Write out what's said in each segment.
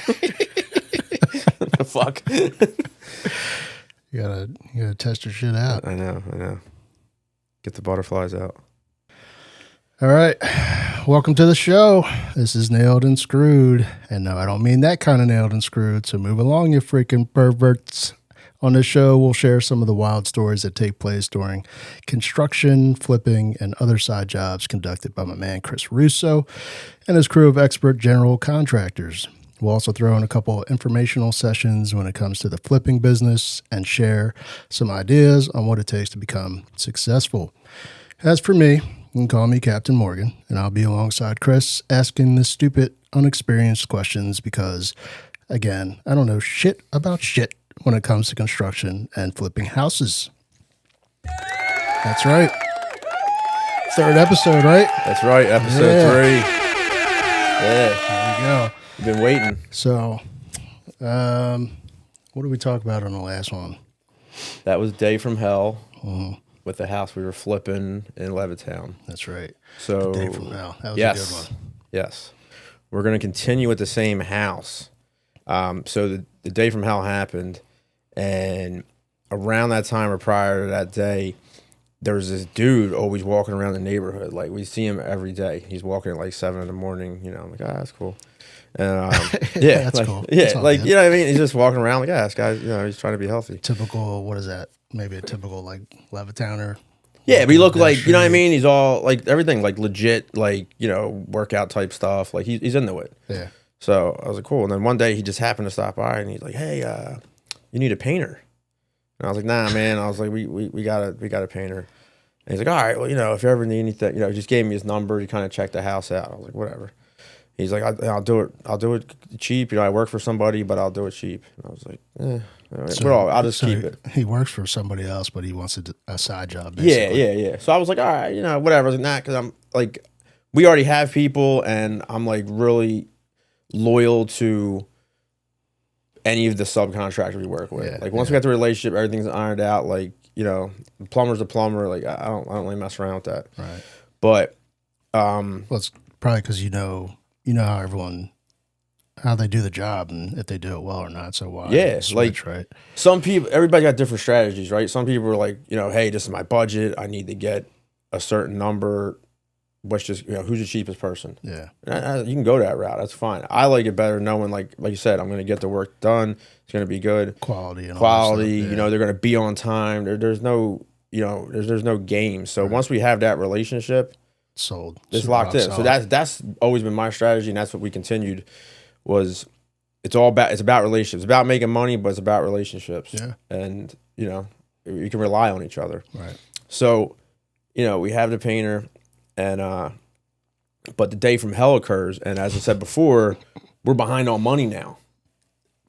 The fuck? You gotta test your shit out. I know. Get the butterflies out. All right. Welcome to the show. This is Nailed and Screwed. And no, I don't mean that kind of nailed and screwed. So move along, you freaking perverts. On this show, we'll share some of the wild stories that take place during construction, flipping, and other side jobs conducted by my man Chris Russo and his crew of expert general contractors. We'll also throw in a couple of informational sessions when it comes to the flipping business and share some ideas on what it takes to become successful. As for me, you can call me Captain Morgan, and I'll be alongside Chris asking the stupid, unexperienced questions because, again, I don't know shit about shit when it comes to construction and flipping houses. That's right. Third episode, right? That's right, episode 3. Yeah. There we go. You've been waiting. So, what did we talk about on the last one? That was Day from Hell with the house we were flipping in Levittown. That's right. So, Day from Hell. That was a good one. Yes. We're going to continue with the same house. So the Day from Hell happened, and around that time or prior to that day, there was this dude always walking around the neighborhood. Like, we see him every day. He's walking at like 7 in the morning. You know, I'm like, that's cool. And yeah, that's like, cool. Yeah, like good. You know what I mean? He's just walking around like, this guy, you know, he's trying to be healthy. Typical, what is that? Maybe a typical like Levittowner. Yeah, but he looked like, you know what I mean? He's all like everything, like legit, like, you know, workout type stuff. Like he's into it. Yeah. So I was like, cool. And then one day he just happened to stop by and he's like, hey, you need a painter. And I was like, nah, man. I was like, we got a painter. And he's like, all right, well, you know, if you ever need anything, you know, he just gave me his number. He kind of checked the house out. I was like, whatever. He's like, I'll do it cheap. You know, I work for somebody, but I'll do it cheap. And I was like, I'll just keep it. He works for somebody else, but he wants a side job. Basically. Yeah. So I was like, all right, you know, whatever. I was like, nah, because I'm like, we already have people, and I'm like really loyal to any of the subcontractors we work with. Yeah, like once we got the relationship, everything's ironed out. Like, you know, the plumber's a plumber. Like I don't really mess around with that. Right. But well, it's probably because you know how they do the job and if they do it well or not. So why? Yeah, switch, like right. Some people, everybody got different strategies, right? Some people are like, you know, hey, this is my budget. I need to get a certain number. What's just, you know, who's the cheapest person? Yeah. You can go that route. That's fine. I like it better knowing, like you said, I'm going to get the work done. It's going to be good. Quality. You know, they're going to be on time. There's no, you know, there's no game. So once we have that relationship, sold. It's locked in. So that's always been my strategy, and that's what we continued. It's about relationships. It's about making money, but it's about relationships. Yeah. And, you know, you can rely on each other. Right. So, you know, we have the painter. And but the Day from Hell occurs, and as I said before, we're behind on money now.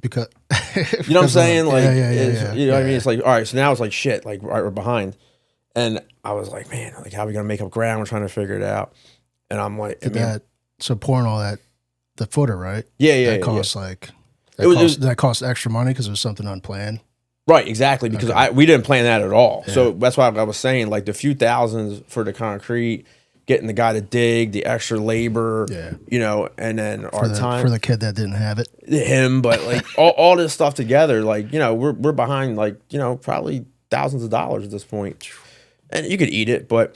Because you know what I'm saying? Like, you know what I mean? It's like, all right, so now it's like shit, like all right, we're behind. And I was like, man, like how are we gonna make up ground? We're trying to figure it out. And I'm like, so pouring all that, the footer, right? Yeah, that costs like that cost extra money because it was something unplanned. Right, exactly, because we didn't plan that at all. Yeah. So that's why I was saying, like the few thousands for the concrete, getting the guy to dig, the extra labor, you know, and then time for the kid that didn't have it, him, but like all this stuff together, like, you know, we're behind, like, you know, probably thousands of dollars at this point, and you could eat it, but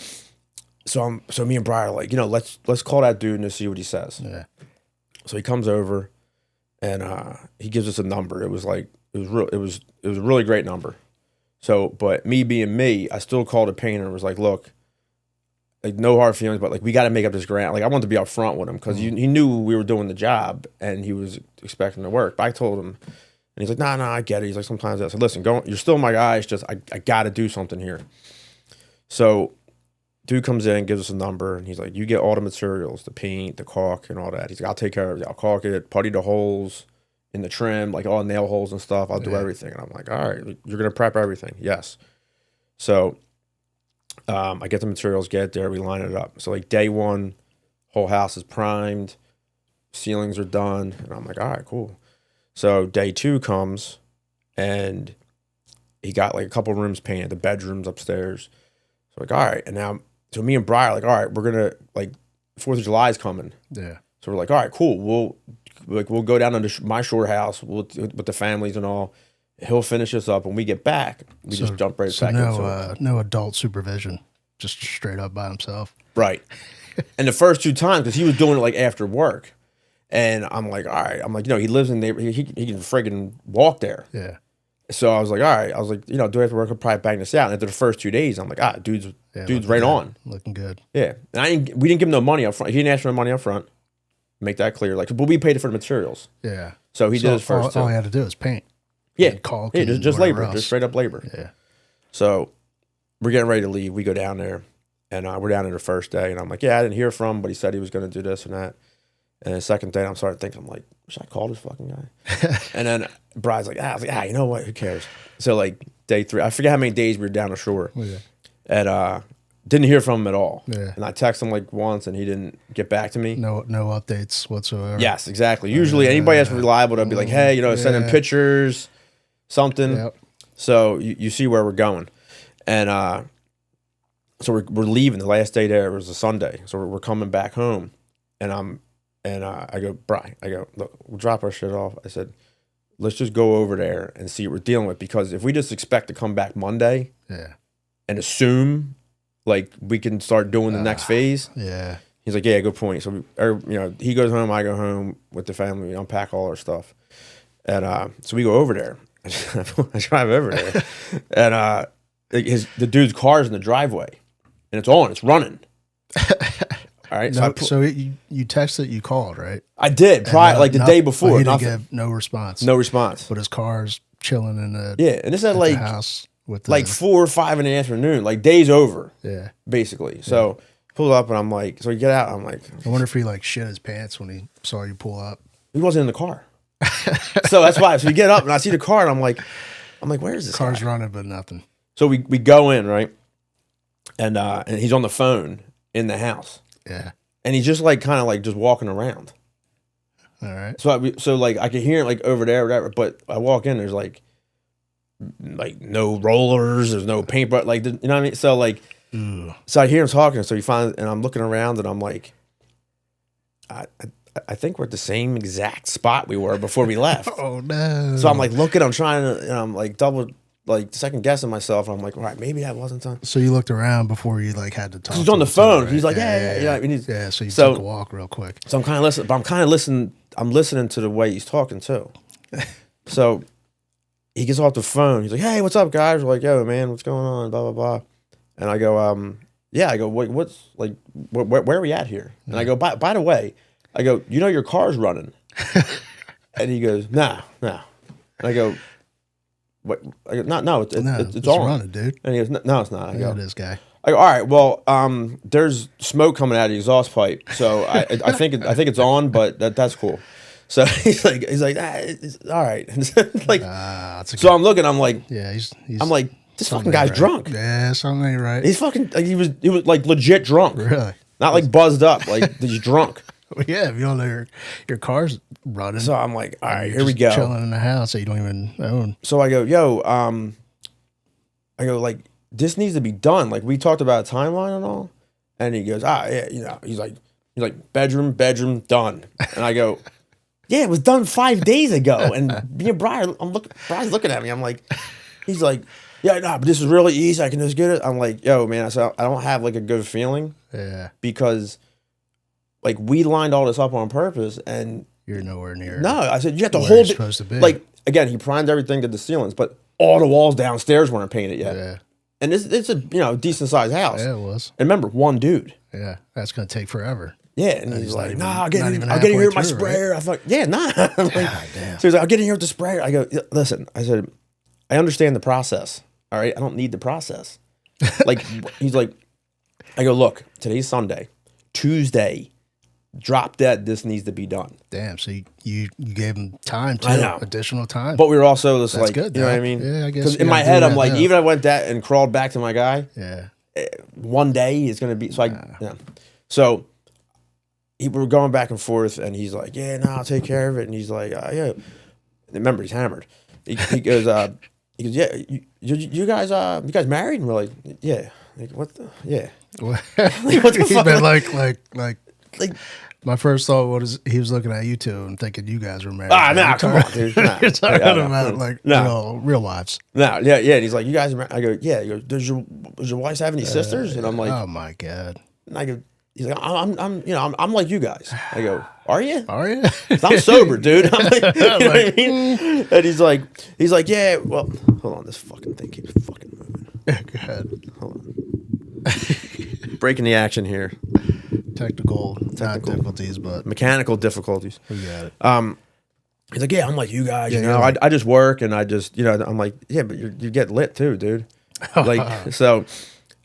so me and Brian are like, you know, let's call that dude and just see what he says. Yeah. So he comes over, and he gives us a number. It was a really great number. So, but me being me, I still called a painter and was like, look, like no hard feelings, but like we got to make up this ground. Like I wanted to be up front with him because he knew we were doing the job and he was expecting to work. But I told him, and he's like, nah, I get it. He's like, sometimes I said, listen, you're still my guy. It's just I got to do something here. So, dude comes in, gives us a number, and he's like, you get all the materials, the paint, the caulk, and all that. He's like, I'll take care of it. I'll caulk it, putty the holes in the trim, like all the nail holes and stuff. I'll do everything. And I'm like, all right, you're gonna prep everything. Yes. So. I get the materials, get there, we line it up. So like day one, whole house is primed, ceilings are done, and I'm like, all right, cool. So day two comes, and he got like a couple rooms painted, the bedrooms upstairs. So like, all right, and now, so me and Brian are like, all right, we're gonna like 4th of July is coming. Yeah. So we're like, all right, cool. We'll we'll go down to my shore house with the families and all. He'll finish us up. When we get back, we just jump right back in. No adult supervision, just straight up by himself. Right. And the first 2 times, because he was doing it like after work, and I'm like, all right. I'm like, he lives in the neighborhood. He can friggin' walk there. Yeah. So I was like, all right. I was like, do I have to work? I'll probably bang this out. And after the first 2 days, I'm like, dude's right on. Looking good. Yeah. And we didn't give him no money up front. He didn't ask for no money up front. Make that clear. Like, but we paid for the materials. Yeah. So he did his first. All he had to do was paint. Yeah. Just labor. Else. Just straight up labor. Yeah. So we're getting ready to leave. We go down there, and we're down there the first day. And I'm like, I didn't hear from him, but he said he was going to do this and that. And the second day, I'm starting thinking, I'm like, should I call this fucking guy? And then Brian's like, I was like, you know what? Who cares? So like day 3, I forget how many days we were down the shore. Yeah. And didn't hear from him at all. Yeah. And I texted him like once, and he didn't get back to me. No updates whatsoever. Yes, exactly. Usually anybody that's reliable, they'll be like, hey, send him pictures, something. Yep. So you see where we're going. And so we're leaving. The last day there was a Sunday. So we're coming back home. And I go, Brian, look, we'll drop our shit off. I said, let's just go over there and see what we're dealing with. Because if we just expect to come back Monday and assume like we can start doing the next phase. Yeah. He's like, yeah, good point. So, he goes home, I go home with the family, we unpack all our stuff. And so we go over there. I drive over there. And the dude's car's in the driveway. And it's running. All right. So you texted, you called, right? I did, the day before. He didn't give no response. No response. But his car's chilling in the and this at like house with 4 or 5 in the afternoon, like days over. Yeah. Basically. So pull up and I'm like, so we get out. I'm like, I wonder if he like shit his pants when he saw you pull up. He wasn't in the car. So that's why. So we get up and I see the car and I'm like, where is this? Car's guy? running, but nothing. So we go in, right? And he's on the phone in the house. Yeah. And he's just like kind of like just walking around. All right. So I could hear it like over there, whatever. But I walk in, there's like no rollers, there's no paintbrush, like, you know what I mean? So like, so I hear him talking. So and I'm looking around and I'm like, I think we're at the same exact spot we were before we left. Oh no. So I'm like looking, I'm trying to, and I'm like second guessing myself. And I'm like, all right, maybe that wasn't done. So you looked around before you like had to talk. He's on the phone. Right? He's like, yeah. So you took a walk real quick. So I'm kind of listening, but I'm listening to the way he's talking too. So he gets off the phone. He's like, hey, what's up, guys? We're like, yo, man, what's going on? Blah, blah, blah. And I go, what's like, where are we at here? And I go, by the way, I go, your car's running. And he goes, no. And I go, what? I go, no, it's on. Running, dude. And he goes, no, it's not. I go, it is, guy. I go, all right, well, there's smoke coming out of the exhaust pipe, so I think it's on, but that's cool. So he's like, it's all right. Like, so I'm looking, I'm like, I'm like, this fucking guy's drunk. Yeah, something ain't right. He's fucking, like, he was like legit drunk. Really? Not like buzzed up, like he's drunk. Well, yeah, if you don't know your car's running. So I'm like, all right, here we go. Chilling in the house that you don't even own. So I go, like, this needs to be done. Like, we talked about a timeline and all. And he goes, yeah, he's like bedroom, done. And I go, yeah, it was done 5 days ago. And me and Brian, Brian's looking at me. I'm like, he's like, yeah, no, but this is really easy. I can just get it. I'm like, yo, man, I don't have like a good feeling. Yeah. Because like we lined all this up on purpose and you're nowhere near. No, I said, you have to hold it. Supposed to be. Like, again, he primed everything to the ceilings, but all the walls downstairs weren't painted yet. Yeah. And it's a decent sized house. Yeah, it was. And remember, one dude. Yeah, that's gonna take forever. Yeah, and he's like, I'll get in here with my sprayer. Right? I thought, yeah, nah. God damn. So he's like, I'll get in here with the sprayer. I go, listen, I said, I understand the process. All right, I don't need the process. Like, he's like, I go, look, today's Sunday, Tuesday, drop dead. This needs to be done. Damn. So you gave him time too. I know. Additional time. But we were also just that's like, good, you know what I mean? Yeah, I guess. Because in my head, I'm like, even if I went that and crawled back to my guy. Yeah. One day is gonna be So we were going back and forth, and he's like, "Yeah, no, I'll take care of it." And he's like, "Yeah." Remember, he's hammered. He goes, "Yeah, you guys married?" And we're like, "Yeah." Like, what the? Yeah. Like, what the he's fuck? been like My first thought was he was looking at you two and thinking you guys were married. Nah, come on, dude. Nah. You're talking about like real lives. No, yeah. And he's like, you guys are married? I go, yeah. He goes, does your wife have any sisters? And I'm like, oh my God. And I go, he's like, I'm like you guys. I go, are you? Are you? I'm sober, dude. I'm like, you know what I mean? And he's like, yeah. Well, hold on, this fucking thing keeps fucking moving. Go ahead. Hold on. Breaking the action here. Technical difficulties, but mechanical difficulties. We got it. He's like, yeah, I'm like you guys. I just work and I just, I'm like, yeah, but you get lit too, dude. Like, so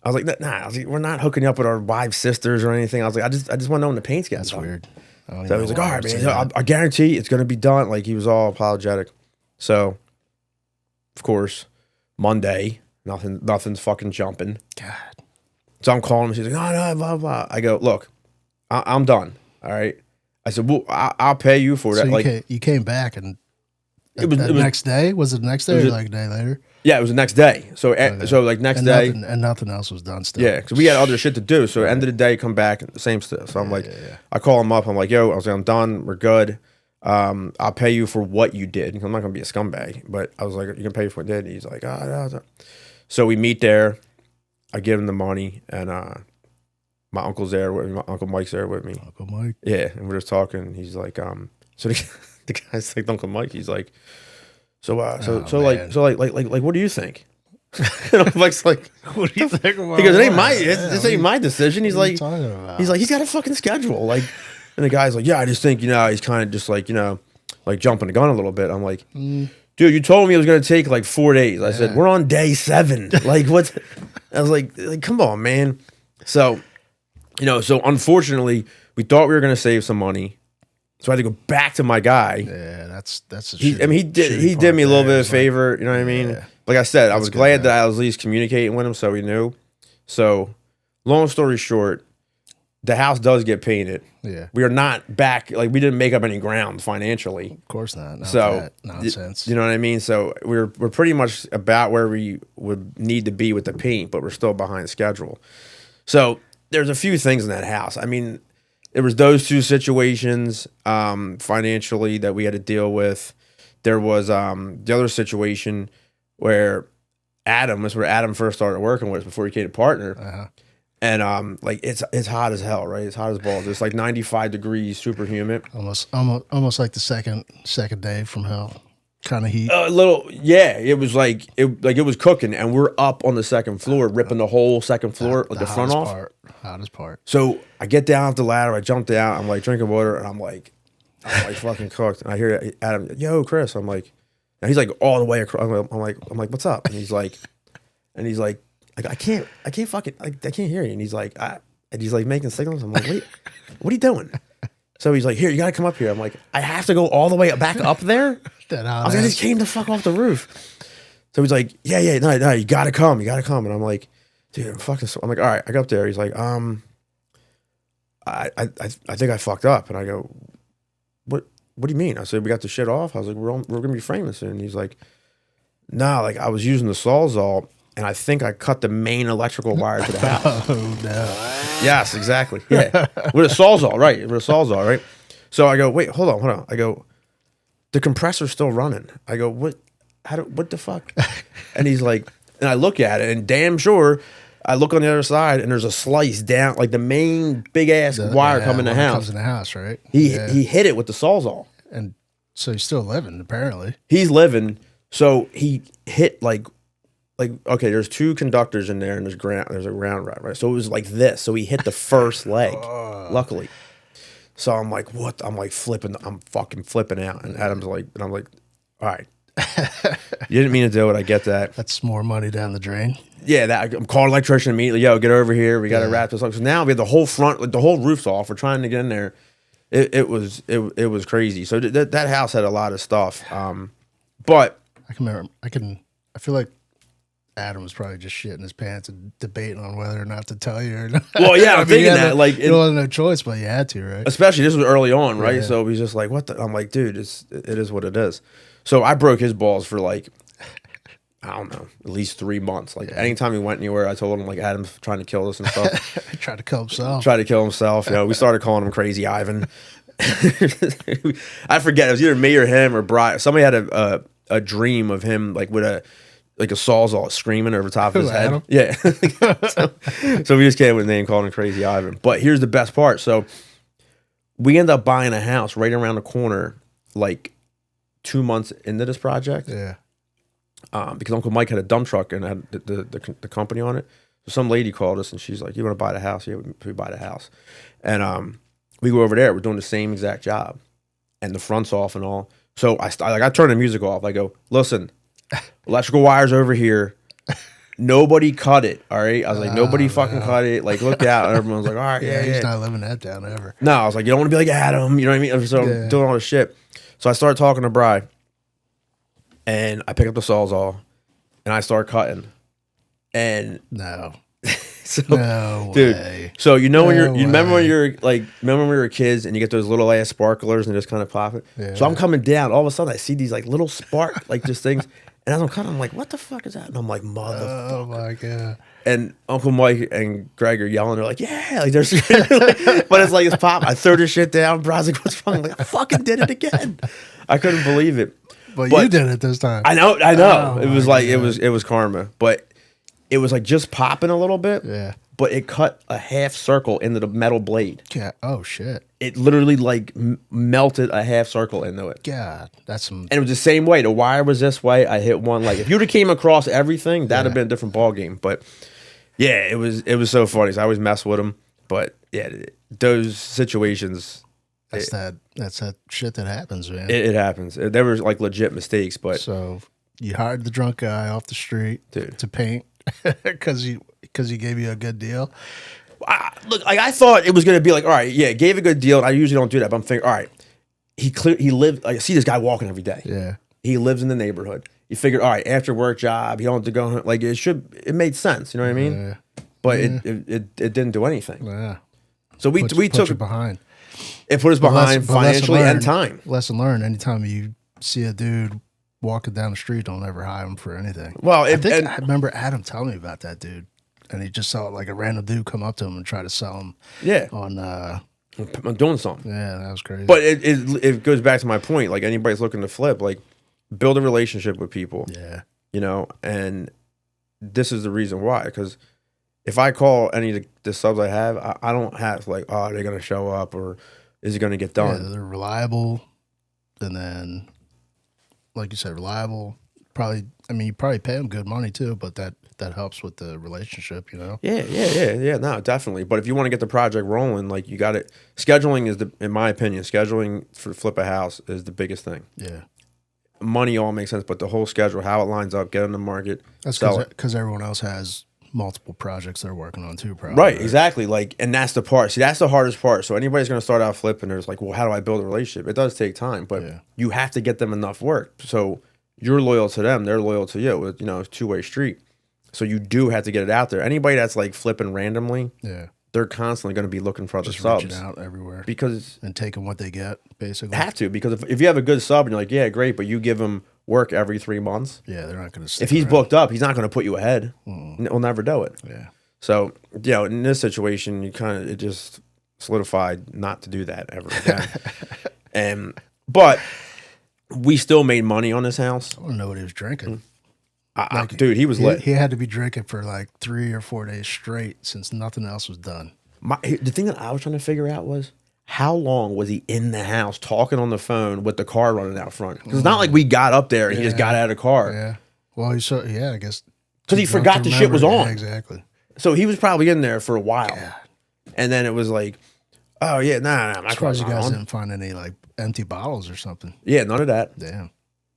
I was like, nah. I was like, we're not hooking you up with our wives, sisters, or anything. I was like, I just want to know when the paint's getting done. Weird. So he was like, all right, man, I guarantee it's gonna be done. Like he was all apologetic. So, of course, Monday, nothing's fucking jumping. God. So I'm calling him. She's like, no, blah, blah. I go, look, I'm done. All right. I said, well, I'll pay you for that. So you came back and it was the next day? Was it the next day or like a day later? Yeah, it was the next day. So like next day. Nothing else was done still. Yeah, because we had other shit to do. So end of the day, come back, same stuff. So I'm like, I call him up. I'm like, yo, I'm done. We're good. I'll pay you for what you did. I'm not going to be a scumbag. But I was like, you can pay for what you did. He's like, no. So we meet there. I give him the money, and my uncle's there with me. My Uncle Mike's there with me. Uncle Mike? Yeah, and we're just talking. He's like, so the guy's like, Uncle Mike, he's like, so what do you think? And I'm like, what do you think? He goes, this ain't my decision. He's like, he's got a fucking schedule. Like, and the guy's like, yeah, I just think, he's kind of just like, like jumping the gun a little bit. I'm like, dude, you told me it was going to take like 4 days. I said, we're on day 7. Like, what? I was like, come on, man. So, so unfortunately, we thought we were going to save some money. So I had to go back to my guy. Yeah, that's a he did me a little bit of a favor, you know what I mean? Like I said, I was glad that I was at least communicating with him so he knew. So, long story short, the house does get painted. Yeah. We are not back, like we didn't make up any ground financially. Of course not. So, nonsense. You know what I mean? So we're pretty much about where we would need to be with the paint, but we're still behind schedule. So there's a few things in that house. I mean, there was those two situations financially that we had to deal with. There was the other situation where Adam first started working with us before he became a partner. Uh-huh. And like it's hot as hell, right? It's hot as balls. It's like 95 degrees, super humid. Almost like the second day from hell kind of heat. A little, yeah. It was like it was cooking, and we're up on the second floor, ripping the whole second floor, the front off. Hottest part. So I get down off the ladder, I jump down, I'm like drinking water, and I'm like fucking cooked. And I hear Adam, yo, Chris. I'm like, and he's like all the way across. I'm like, what's up? And he's like, I can't fucking, I can't hear you. And he's like, making signals. I'm like, wait, what are you doing? So he's like, here, you got to come up here. I'm like, I have to go all the way back up there? I was like, I just came the fuck off the roof. So he's like, yeah, no, you got to come. And I'm like, dude, I'm like, all right, I go up there. He's like, I think I fucked up. And I go, what do you mean? I said, we got the shit off. I was like, we're going to be framing soon. And he's like, nah, like I was using the Sawzall, and I think I cut the main electrical wire to the house. Oh, no. Yes, exactly. Yeah. With a Sawzall, right? So I go, wait, hold on. I go, the compressor's still running. I go, what the fuck? And he's like, and I look at it, and damn sure, I look on the other side, and there's a slice down, like the main big-ass wire coming in the house. Comes in the house, right? He hit it with the Sawzall. And so he's still living, apparently. He's living. So he hit like okay, there's 2 conductors in there, and there's a ground rod, right? So it was like this. So he hit the first leg, luckily. So I'm like, what? I'm like I'm fucking flipping out. And Adam's like, and I'm like, all right. You didn't mean to do it. I get that. That's more money down the drain. Yeah, I'm calling an electrician immediately. Yo, get over here. We got to wrap this up. So now we have the whole front, like the whole roof's off. We're trying to get in there. It was crazy. So that house had a lot of stuff. But I feel like Adam was probably just shitting his pants and debating on whether or not to tell you or not. Well, yeah, I'm thinking that. Like, you had no choice, but you had to, right? Especially this was early on, right? Yeah. So he's just like, what the? I'm like, dude, it is what it is. So I broke his balls for like I don't know, at least 3 months. Like anytime he went anywhere, I told him like Adam's trying to kill us and stuff. Tried to kill himself. Tried to kill himself. You know, we started calling him Crazy Ivan. I forget. It was either me or him or Brian. Somebody had a dream of him like with a sawzall screaming over top of his head. Adam? Yeah. so we just came up with a name calling him Crazy Ivan. But here's the best part. So we end up buying a house right around the corner, like 2 months into this project. Yeah. Because Uncle Mike had a dump truck and had the company on it. So some lady called us and she's like, "You want to buy the house?" Yeah, we buy the house. And we go over there. We're doing the same exact job, and the front's off and all. So I turn the music off. I go, "Listen, electrical wires over here. Nobody cut it. All right." I was like, "Nobody fucking cut it. Like, look out." And everyone's like, "All right, yeah." He's not living that down ever. No, I was like, "You don't want to be like Adam." You know what I mean? So I'm doing all this shit. So I started talking to Bri. And I pick up the sawzall, and I start cutting. And no dude, way. so you remember when we were kids and you get those little ass sparklers and just kind of pop it. Yeah. So I'm coming down, all of a sudden I see these like little spark like just things, and as I'm cutting, I'm like, "What the fuck is that?" And I'm like, "Motherfucker!" Oh my god. And Uncle Mike and Greg are yelling. They're like, "Yeah!" Like they're, but it's like it's pop. I throw this shit down. Bros like, "What's wrong?" I'm like, "I fucking did it again." I couldn't believe it. But you did it this time. I know. Oh, it was like God. it was karma, but it was like just popping a little bit. Yeah. But it cut a half circle into the metal blade. Yeah. Oh shit. It literally like melted a half circle into it. God, that's some. And it was the same way. The wire was this way. I hit one. Like if you'd have came across everything, that'd have been a different ball game. But yeah, it was so funny. So I always mess with them. But yeah, those situations. That's that shit that happens, man. It happens. There was like legit mistakes, but so you hired the drunk guy off the street to paint because he gave you a good deal. Look, like I thought it was gonna be like, all right, yeah, gave a good deal. I usually don't do that, but I'm thinking, all right, he lived. Like, I see this guy walking every day. Yeah, he lives in the neighborhood. You figured, all right, after work job, he don't have to go home. Like it made sense. You know what I mean? Yeah. But it didn't do anything. Yeah. So we took it behind. It put us behind financially and time. Lesson learned: anytime you see a dude walking down the street, don't ever hire him for anything. Well, I remember Adam telling me about that dude, and he just saw like a random dude come up to him and try to sell him. Yeah. On doing something. Yeah, that was crazy. But it goes back to my point. Like anybody's looking to flip, like build a relationship with people. Yeah. You know, and this is the reason why. Because if I call any of the subs I have, I don't have like, oh, they're gonna show up or is it gonna get done? Yeah, they're reliable, and then, like you said, reliable. Probably, I mean, you probably pay them good money too, but that helps with the relationship, you know. Yeah. No, definitely. But if you want to get the project rolling, like you got it. Scheduling is in my opinion, scheduling for flip a house is the biggest thing. Yeah. Money all makes sense, but the whole schedule, how it lines up, get in the market. That's because everyone else has multiple projects they're working on too, probably. Right, exactly. Like, and that's the part. See, that's the hardest part. So anybody's going to start out flipping, there's like, well, how do I build a relationship? It does take time, but you have to get them enough work. So you're loyal to them, they're loyal to you. You know, it's a two-way street. So you do have to get it out there. Anybody that's like flipping randomly, they're constantly going to be looking for other subs. Reaching out everywhere. And taking what they get, basically. Have to, because if you have a good sub and you're like, yeah, great, but you give them work every 3 months. Yeah, they're not going to. If he's booked up, he's not going to put you ahead. He'll never do it. Yeah. So, you know, in this situation, it just solidified not to do that ever again. But we still made money on this house. I don't know what he was drinking. Dude, he was lit. He had to be drinking for like 3 or 4 days straight since nothing else was done. The thing that I was trying to figure out was, how long was he in the house talking on the phone with the car running out front? Because it's not like we got up there and he just got out of the car. Yeah. Well, I guess. Because he forgot the shit was on. Yeah, exactly. So he was probably in there for a while. Yeah. And then it was like, oh, yeah, nah, my car's you guys on. didn't find any like empty bottles or something. Yeah, none of that. Damn.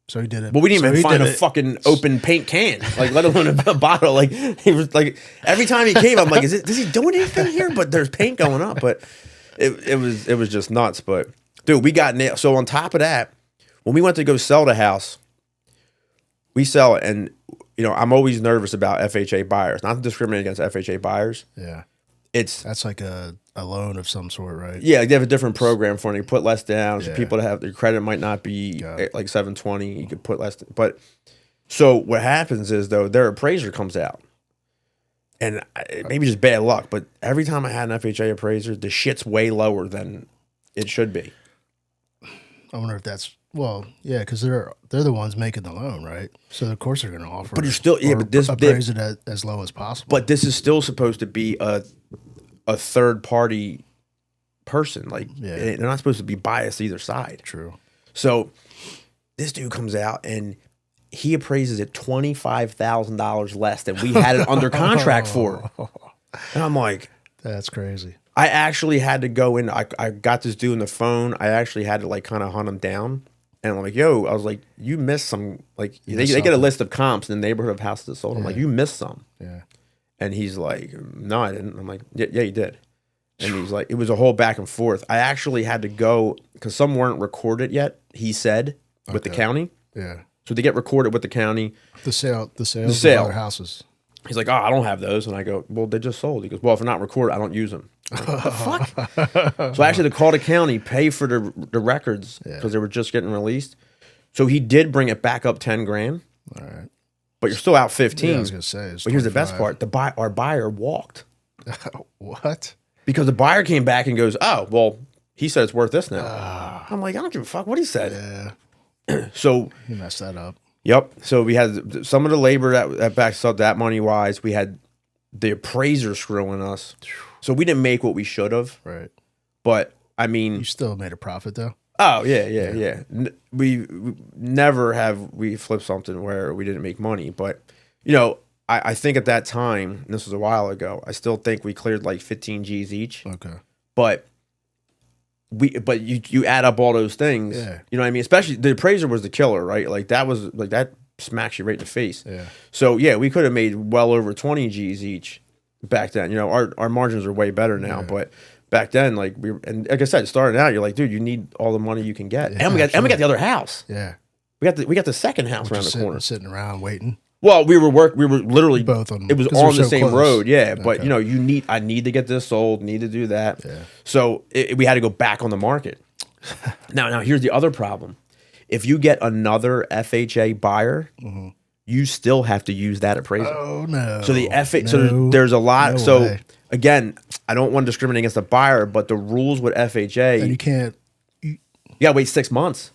So he did it. But we didn't even find a fucking open paint can, like let alone a bottle. Like he was like, every time he came, I'm like, is he doing anything here? But there's paint going up. But it was just nuts. But dude, we got nailed. So on top of that, when we went to go sell the house, we sell it, and you know I'm always nervous about FHA buyers. Not to discriminate against FHA buyers. Yeah, that's like a loan of some sort, right? Yeah, they have a different program for it. You put less down. So people that have their credit might not be like 720. You could put less, but So what happens is, though, their appraiser comes out. And maybe just bad luck, but every time I had an FHA appraiser, the shit's way lower than it should be. I wonder if that's, well, yeah, because they're the ones making the loan, right? So of course they're going to offer. But you're still, yeah, but this appraise it as low as possible. But this is still supposed to be a third party person. Like, they're not supposed to be biased either side. True. So this dude comes out and he appraises it $25,000 less than we had it under contract for. And I'm like, that's crazy. I actually had to go in. I got this dude on the phone. I actually had to like kind of hunt him down. And I'm like, yo, I was like, you missed some. Like, they get a list of comps in the neighborhood of houses that sold. I'm like, you missed some. Yeah. And he's like, no, I didn't. I'm like, yeah, you did. And he's like, it was a whole back and forth. I actually had to go because some weren't recorded yet, he said, with the county. Yeah. So they get recorded with the county. The sale of other houses. He's like, oh, I don't have those. And I go, well, they just sold. He goes, well, if they're not recorded, I don't use them. Like, what the fuck? So I actually had to call the county, pay for the records because they were just getting released. So he did bring it back up 10 grand. All right. But you're still out 15. Yeah, I was going to say. But here's the best part. Our buyer walked. What? Because the buyer came back and goes, oh, well, he said it's worth this now. I'm like, I don't give a fuck what he said. Yeah. So he messed that up. Yep. So we had some of the labor that backs up that money wise. We had the appraiser screwing us. So we didn't make what we should have. Right. But I mean, you still made a profit though. Oh yeah. We never have we flipped something where we didn't make money. But you know, I think at that time, and this was a while ago, I still think we cleared like 15 G's each. Okay. But you add up all those things, you know what I mean? Especially the appraiser was the killer, right? Like that smacks you right in the face. Yeah. So yeah, we could have made well over 20 G's each back then. You know, our margins are way better now, but back then, like like I said, starting out, you're like, dude, you need all the money you can get, and we got the other house. Yeah. We got the second house around the corner, sitting around waiting. Well, we were literally both of them. It was on the same road, Okay. But you know, I need to get this sold, need to do that. Yeah. So we had to go back on the market. Now here's the other problem: if you get another FHA buyer, you still have to use that appraisal. Oh no! So so there's a lot. So again, I don't want to discriminate against the buyer, but the rules with FHA, and you can't. You gotta wait 6 months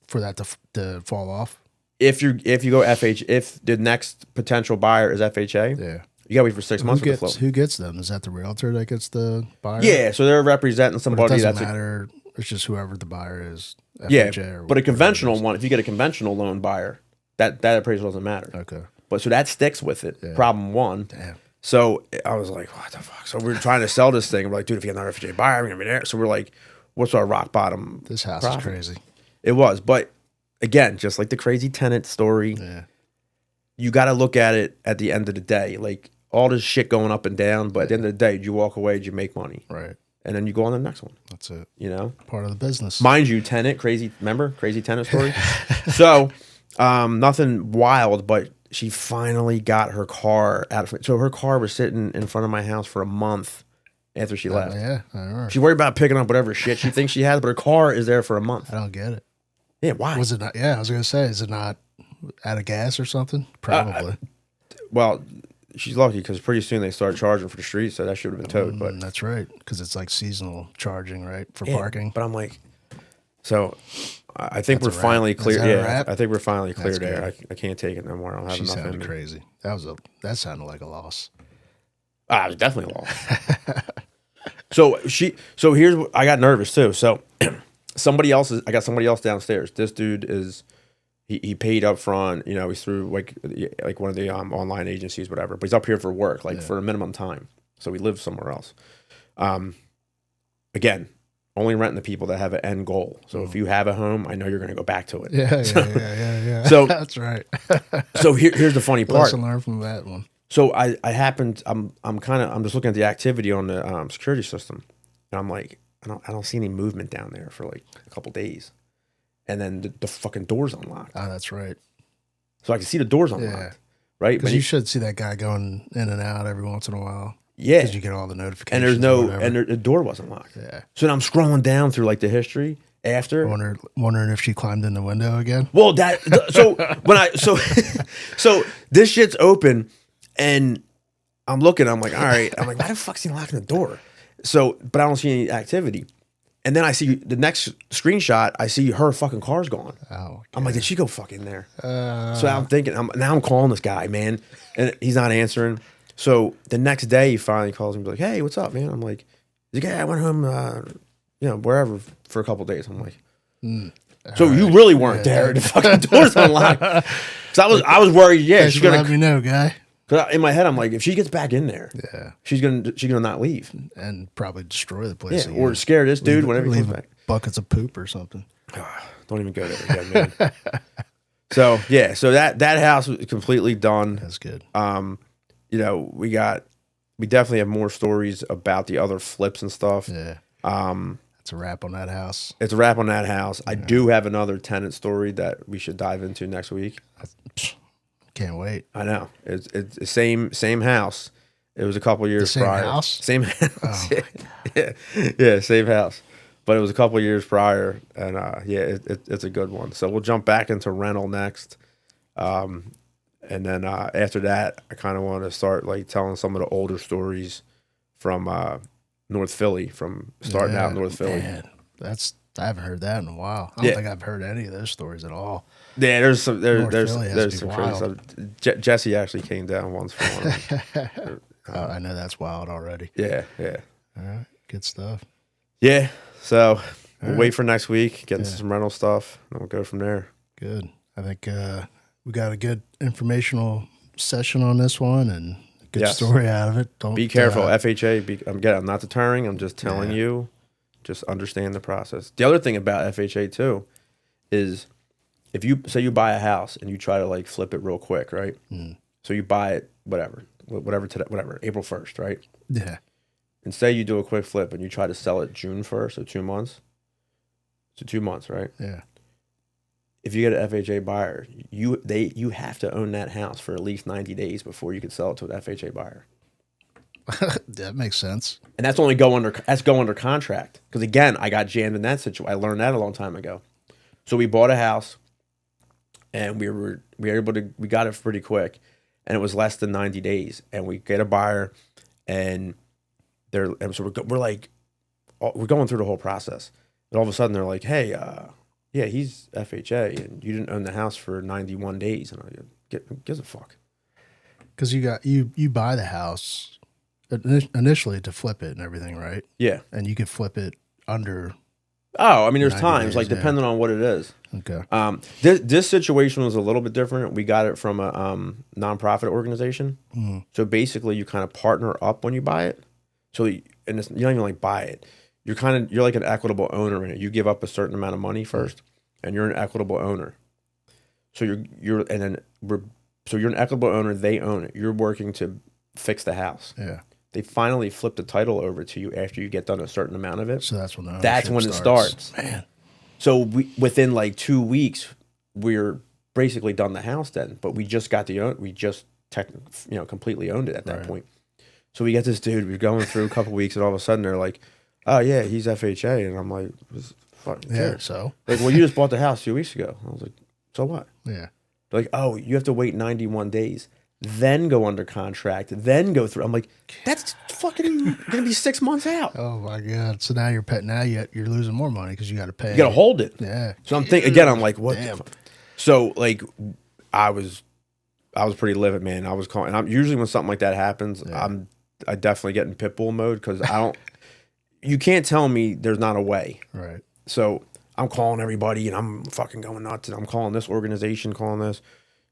for that to fall off. If you go if the next potential buyer is FHA, you gotta wait for 6 months. Who gets them? Is that the realtor that gets the buyer? Yeah, so they're representing somebody. It doesn't matter. It's just whoever the buyer is. FHA but a conventional one. If you get a conventional loan buyer, that appraisal doesn't matter. Okay. But so that sticks with it. Yeah. Problem one. Damn. So I was like, what the fuck? So we're trying to sell this thing. We're like, dude, if you get another FHA buyer, we're gonna be there. So we're like, what's our rock bottom? This house profit? Is crazy. It was, but. Again, just like the crazy tenant story, you got to look at it at the end of the day. Like all this shit going up and down, but at the end of the day, did you walk away? Did you make money? Right. And then you go on to the next one. That's it. You know? Part of the business. Mind you, crazy tenant story? So, nothing wild, but she finally got her car out of. So her car was sitting in front of my house for a month after she left. Yeah, I know. She worried about picking up whatever shit she thinks she has, but her car is there for a month. I don't get it. Yeah, why? Was it not? Yeah, I was going to say, is it not out of gas or something? Probably. Well, she's lucky because pretty soon they start charging for the street, so that should have been towed. But that's right, because it's like seasonal charging, right, for parking. But I'm like, so I think we're finally clear. Yeah, I think we're finally cleared there. I can't take it no more. I don't have enough. She sounded crazy. That sounded like a loss. It was definitely a loss. So here's what I got nervous too. So. I got somebody else downstairs. This dude he paid up front, you know, he's through like one of the online agencies, whatever, but he's up here for work, for a minimum time. So he lives somewhere else. Again, only renting the people that have an end goal. So if you have a home, I know you're going to go back to it. Yeah. So that's right. So here's the funny part. Lesson learned from that one. So I'm just looking at the activity on the security system, and I'm like, I don't see any movement down there for like a couple days. And then the fucking door's unlocked. Oh, that's right. So I can see the door's unlocked. Right? Because you should see that guy going in and out every once in a while. Yeah. Because you get all the notifications. And the door wasn't locked. Yeah. So then I'm scrolling down through like the history, after. Wondering if she climbed in the window again. Well, so this shit's open, and I'm looking. I'm like, all right. I'm like, why the fuck's he locking the door? So, but I don't see any activity. And then I see the next screenshot. I see her fucking car's gone. Oh, I'm like, did she go fuck in there? So I'm thinking. Now I'm calling this guy, man, and he's not answering. So the next day, he finally calls me, like, hey, what's up, man? I'm like, I went home, wherever for a couple of days. I'm like, so you really weren't there? The fucking door's unlocked. Because I was worried. Yeah, she's gonna let me know, guy. Because in my head, I'm like, if she gets back in there, she's gonna not leave and probably destroy the place. Yeah, or scare this dude whenever he comes back. Buckets of poop or something. Don't even go there again, man. So yeah, so that house was completely done. That's good. We definitely have more stories about the other flips and stuff. Yeah. It's a wrap on that house. It's a wrap on that house. I do have another tenant story that we should dive into next week. Can't wait. I know. It's the same house. It was a couple years prior. Same house. Yeah, same house. But it was a couple years prior, and it's a good one. So we'll jump back into rental next. And then after that, I kind of want to start like telling some of the older stories from North Philly, from starting out in North Philly. Man, I haven't heard that in a while. I don't think I've heard any of those stories at all. Yeah, there's some crazy wild. stuff. Jesse actually came down once for one of them. I know that's wild already. Yeah. All right, good stuff. Yeah, so we'll wait for next week, get into some rental stuff, and we'll go from there. Good. I think we got a good informational session on this one and a good story out of it. Don't be careful. FHA, I'm not deterring. I'm just telling you, just understand the process. The other thing about FHA too is if you say you buy a house and you try to like flip it real quick, right? So you buy it, whatever today, April 1st, right? Yeah. And say you do a quick flip and you try to sell it June 1st, so 2 months. So 2 months, right? Yeah. If you get an FHA buyer, you have to own that house for at least 90 days before you can sell it to an FHA buyer. That makes sense. And that's only go under contract. Because again, I got jammed in that situation. I learned that a long time ago. So we bought a house, and we were able to, we got it pretty quick, and it was less than 90 days. And we get a buyer, and so we're going through the whole process. And all of a sudden they're like, hey, yeah, he's FHA, and you didn't own the house for 91 days. And I go, gives a fuck. Because you buy the house initially to flip it and everything, right? Yeah. And you could flip it under. Oh, I mean, there's times, days, like, depending on what it is. Okay. This situation was a little bit different. We got it from a nonprofit organization. Mm. So basically, you kind of partner up when you buy it. So you don't even like buy it. You're like an equitable owner in it. You give up a certain amount of money first, and you're an equitable owner. So you're an equitable owner. They own it. You're working to fix the house. Yeah. They finally flip the title over to you after you get done a certain amount of it. So that's when it starts. Man. So within like 2 weeks, we're basically done the house then. But we just got completely owned it at that point. So we get this dude. We're going through a couple weeks, and all of a sudden they're like, "Oh yeah, he's FHA," and I'm like, "Fucking care." So like, well, you just bought the house 2 weeks ago. I was like, "So what?" Yeah. They're like, "Oh, you have to wait 91 days, then go under contract, then go through." I'm like, "That's fucking gonna be 6 months out." Oh my god! So now you're losing more money because you got to pay. You got to hold it. Yeah. So I'm thinking again. I'm like, "What?" Damn. The fuck? So like, I was pretty livid, man. I was calling. And I'm usually when something like that happens, I definitely get in pit bull mode because I don't. You can't tell me there's not a way. Right. So I'm calling everybody and I'm fucking going nuts. And I'm calling this organization, calling this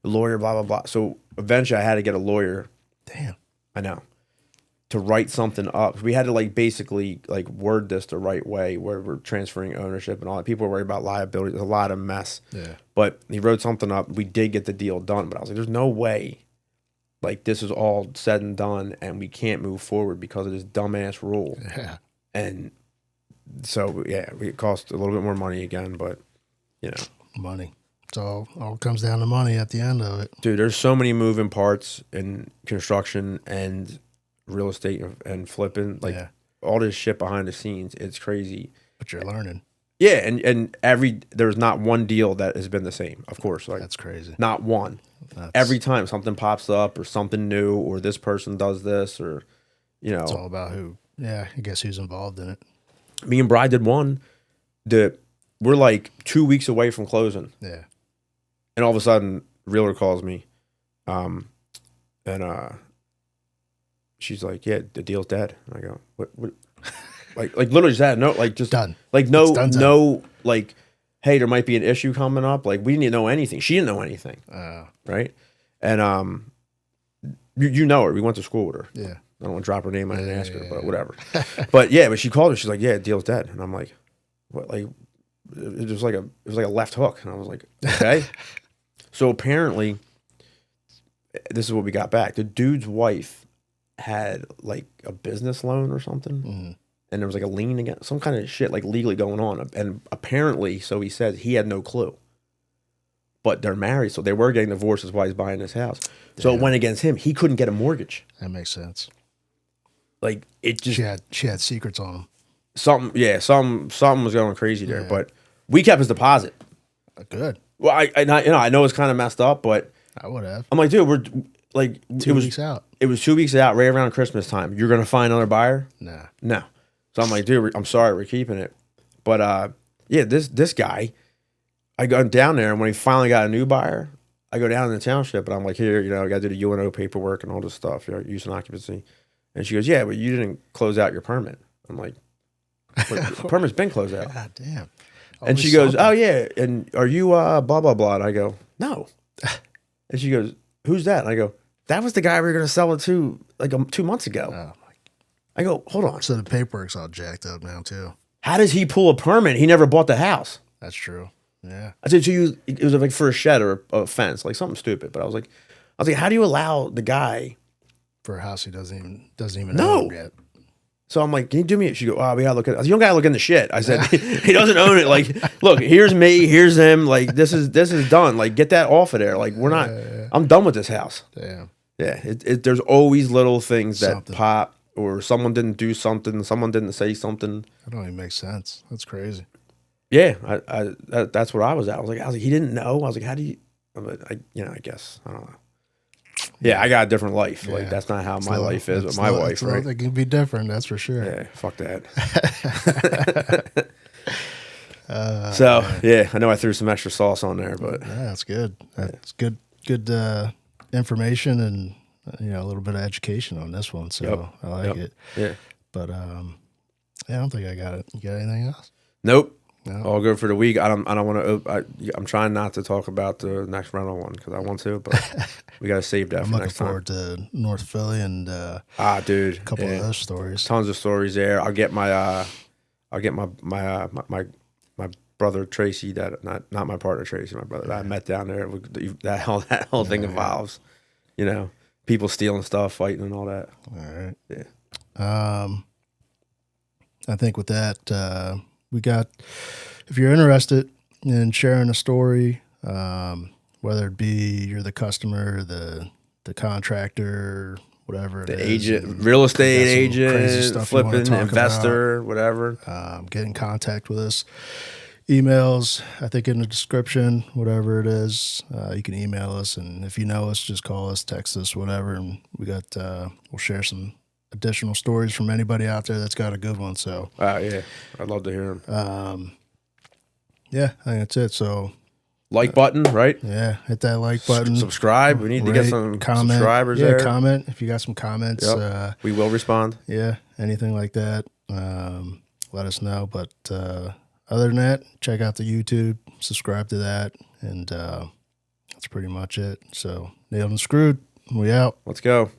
lawyer, blah, blah, blah. So eventually I had to get a lawyer. Damn. I know. To write something up. We had to basically word this the right way where we're transferring ownership and all that. People are worried about liability. There's a lot of mess. Yeah. But he wrote something up. We did get the deal done. But I was like, there's no way this is all said and done and we can't move forward because of this dumbass rule. Yeah. And so, it cost a little bit more money again, but, Money. So all comes down to money at the end of it. Dude, there's so many moving parts in construction and real estate and flipping. All this shit behind the scenes. It's crazy. But you're learning. Yeah, and there's not one deal that has been the same. Of course, like That's crazy. not one. Every time something pops up or something new or this person does this or It's all about who. Yeah, I guess who's involved in it. me and Bri did one that we're like 2 weeks away from closing. Yeah. And all of a sudden, realtor calls me, and she's like, "Yeah, the deal's dead." And I go, "What?" like literally just that. No, like just Done. Like no, like, hey, there might be an issue coming up. Like we didn't know anything. She didn't know anything, right? And you know her. We went to school with her. Yeah. I don't want to drop her name. I didn't ask her, but whatever. But she called her. She's like, "Yeah, the deal's dead," and I'm like, "What?" Like it was like a left hook, and I was like, "Okay." So apparently, this is what we got back. The dude's wife had like a business loan or something, and there was like a lien against some kind of shit like legally going on. And apparently, so he said he had no clue. But they're married, so they were getting divorced. Is why he's buying this house. So it went against him. He couldn't get a mortgage. That makes sense. Like it just she had secrets on him. Something was going crazy there. Yeah. But we kept his deposit. Good. Well, I know it's kind of messed up, but I would have. I'm like, dude, we're like 2 weeks out. It was 2 weeks out, right around Christmas time. You're gonna find another buyer? No. So I'm like, dude, I'm sorry, we're keeping it. But this guy, I go down there, and when he finally got a new buyer, I go down in the township, and I'm like, here, I got to do the UNO paperwork and all this stuff, use and occupancy. And she goes, yeah, but you didn't close out your permit. I'm like, the permit's been closed out. God damn. And she goes, oh, yeah, and are you blah, blah, blah? And I go, no. And she goes, who's that? And I go, that was the guy we were going to sell it to like 2 months ago. I go, hold on. So the paperwork's all jacked up now, too. How does he pull a permit? He never bought the house. That's true. Yeah. I said to you, it was like for a shed or a fence, like something stupid. But I was like, how do you allow the guy for a house he doesn't even own yet? So I'm like, can you do me? She go, we gotta look at it. You don't gotta look in the shit. I said, he doesn't own it. Like, look, here's me, here's him. Like, this is done. Like, get that off of there. Like, we're not. I'm done with this house. Damn. Yeah. There's always little things that pop, or someone didn't do something, someone didn't say something. That don't even make sense. That's crazy. Yeah, that's what I was at. I was like, he didn't know. I was like, how do you? I guess I don't know. Yeah, I got a different life. Yeah. Like that's not how my life is with my wife, right? It can be different, that's for sure. Yeah, fuck that. So yeah, I know I threw some extra sauce on there, but yeah, that's good. That's good information and a little bit of education on this one. So I like it. Yeah, but I don't think I got it. You got anything else? Nope. No. All good for the week. I don't want to. I'm trying not to talk about the next rental one because I want to, but we got to save that. I'm for looking forward to North Philly and dude, a couple of those stories. Tons of stories there. I'll get my brother Tracy. That not my partner Tracy. My brother that I met down there. That whole thing involves, people stealing stuff, fighting, and all that. All right. Yeah. I think with that. We got, if you're interested in sharing a story, whether it be you're the customer, the contractor, whatever it is. The agent, real estate agent, flipping, investor, whatever. Get in contact with us. Emails, I think in the description, whatever it is, you can email us. And if you know us, just call us, text us, whatever. And we'll share some additional stories from anybody out there that's got a good one. So yeah, I'd love to hear them. Yeah, I think that's it. So like button, right? Yeah, hit that like button. Subscribe. We need to get some subscribers there. Comment if you got some comments. Yep. We will respond. Yeah, anything like that, let us know. But other than that, check out the YouTube, subscribe to that, and that's pretty much it. So Nailed and Screwed, we out. Let's go.